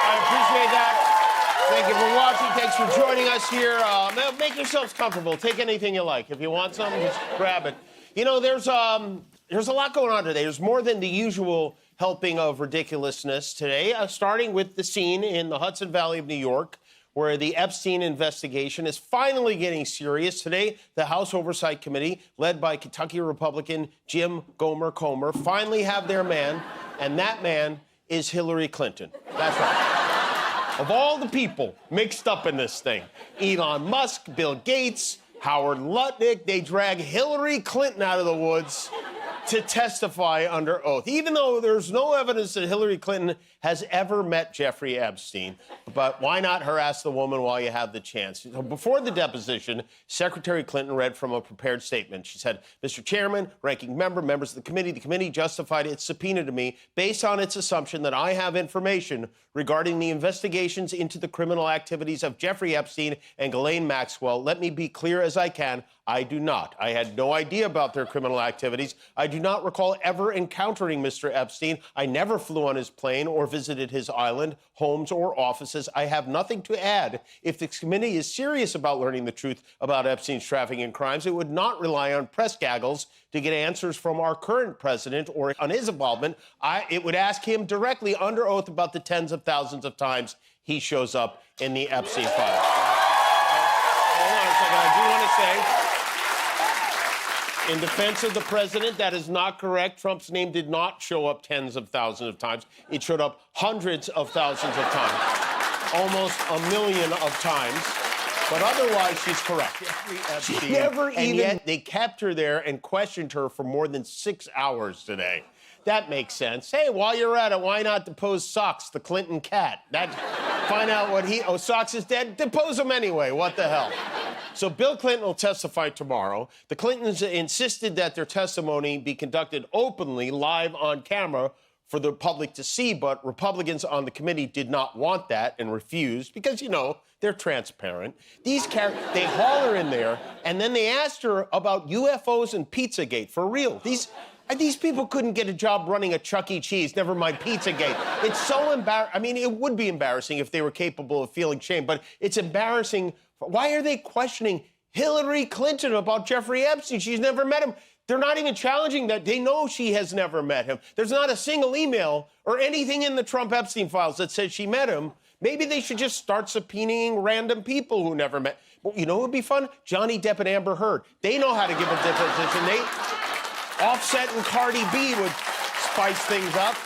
I appreciate that. Thank you for watching. Thanks for joining us here. Make yourselves comfortable. Take anything you like. If you want something, just grab it. You know, there's a lot going on today. There's more than the usual helping of ridiculousness today, starting with the scene in the Hudson Valley of New York, where the Epstein investigation is finally getting serious. Today, the House Oversight Committee, led by Kentucky Republican Jim Comer, finally have their man, and that man is Hillary Clinton. That's right. Of all the people mixed up in this thing, Elon Musk, Bill Gates, Howard Lutnick, they drag Hillary Clinton out of the woods to testify under oath, even though there's no evidence that Hillary Clinton has ever met Jeffrey Epstein. But why not harass the woman while you have the chance? So before the deposition, Secretary Clinton read from a prepared statement. She said, Mr. Chairman, ranking member, members of the committee justified its subpoena to me based on its assumption that I have information regarding the investigations into the criminal activities of Jeffrey Epstein and Ghislaine Maxwell. Let me be clear as I can. I do not. I had no idea about their criminal activities. I do not recall ever encountering Mr. Epstein. I never flew on his plane or visited his island, homes, or offices. I have nothing to add. If the committee is serious about learning the truth about Epstein's trafficking crimes, it would not rely on press gaggles to get answers from our current president or on his involvement. It would ask him directly under oath about the tens of thousands of times he shows up in the Epstein file. Hold on a second. I do want to say, in defense of the president, that is not correct. Trump's name did not show up tens of thousands of times. It showed up hundreds of thousands of times, almost a million of times. But otherwise, she's correct. She never even... And yet they kept her there and questioned her for more than 6 hours today. That makes sense. Hey, while you're at it, why not depose Socks, the Clinton cat? Find out what he... Oh, Socks is dead? Depose him anyway. What the hell? So Bill Clinton will testify tomorrow. The Clintons insisted that their testimony be conducted openly, live on camera, for the public to see, but Republicans on the committee did not want that and refused because, you know, they're transparent. They haul her in there, and then they asked her about UFOs and Pizzagate. For real. These people couldn't get a job running a Chuck E. Cheese, never mind Pizzagate. It's so embarrassing. I mean, it would be embarrassing if they were capable of feeling shame, but it's embarrassing. Why are they questioning Hillary Clinton about Jeffrey Epstein? She's never met him. They're not even challenging that. They know she has never met him. There's not a single email or anything in the Trump-Epstein files that says she met him. Maybe they should just start subpoenaing random people who never met. Well, you know what would be fun? Johnny Depp and Amber Heard. They know how to give a deposition. Offset and Cardi B would spice things up.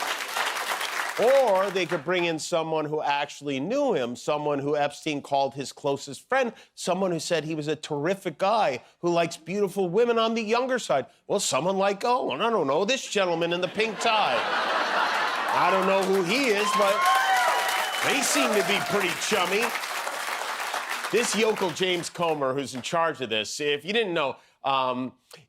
Or they could bring in someone who actually knew him, someone who Epstein called his closest friend, someone who said he was a terrific guy who likes beautiful women on the younger side. Well, someone like, I don't know, this gentleman in the pink tie. I don't know who he is, but they seem to be pretty chummy. This yokel James Comer, who's in charge of this, if you didn't know,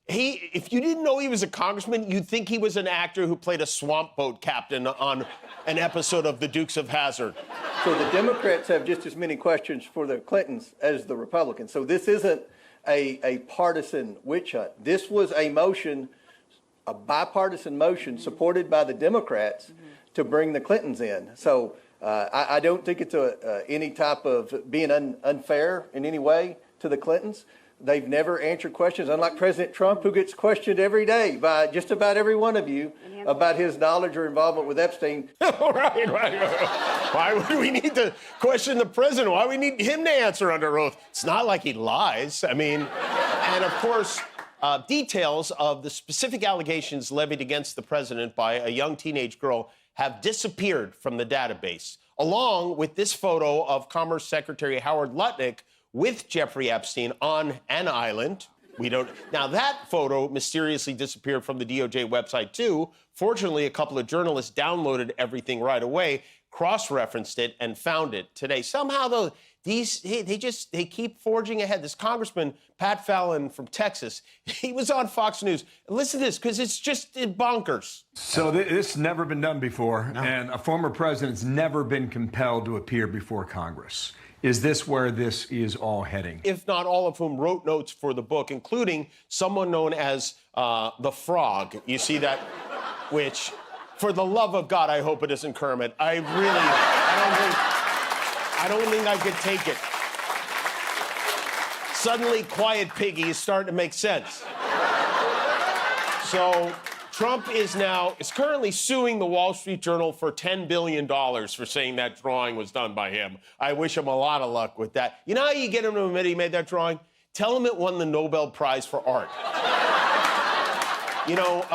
if you didn't know he was a congressman, you'd think he was an actor who played a swamp boat captain on an episode of The Dukes of Hazzard. So the Democrats have just as many questions for the Clintons as the Republicans. So this isn't a partisan witch hunt. This was a motion, a bipartisan motion supported by the Democrats to bring the Clintons in. So I don't think it's any type of being unfair in any way to the Clintons. They've never answered questions, unlike President Trump, who gets questioned every day by just about every one of you about his knowledge or involvement with Epstein. Right. Why would we need to question the president? Why do we need him to answer under oath? It's not like he lies. I mean, and of course, details of the specific allegations levied against the president by a young teenage girl have disappeared from the database, along with this photo of Commerce Secretary Howard Lutnick with Jeffrey Epstein on an island. Now, that photo mysteriously disappeared from the DOJ website, too. Fortunately, a couple of journalists downloaded everything right away, cross-referenced it, and found it today. Somehow, though, they keep forging ahead. This Congressman, Pat Fallon from Texas, he was on Fox News. Listen to this, because it's just bonkers. So this has never been done before, and a former president's never been compelled to appear before Congress. Is this where this is all heading? If not all of whom wrote notes for the book, including someone known as the Frog. You see that? Which For the love of God, I hope it isn't Kermit. I don't think I could take it. Suddenly, Quiet Piggy is starting to make sense. So Trump is currently suing the Wall Street Journal for $10 billion for saying that drawing was done by him. I wish him a lot of luck with that. You know how you get him to admit he made that drawing? Tell him it won the Nobel Prize for Art. You know,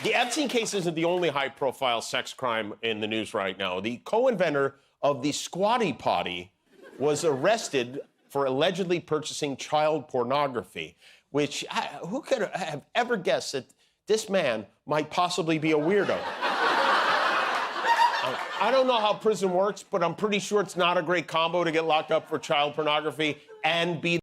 the Epstein case isn't the only high-profile sex crime in the news right now. The co-inventor of the Squatty Potty was arrested for allegedly purchasing child pornography, which who could have ever guessed that this man might possibly be a weirdo? I don't know how prison works, but I'm pretty sure it's not a great combo to get locked up for child pornography and be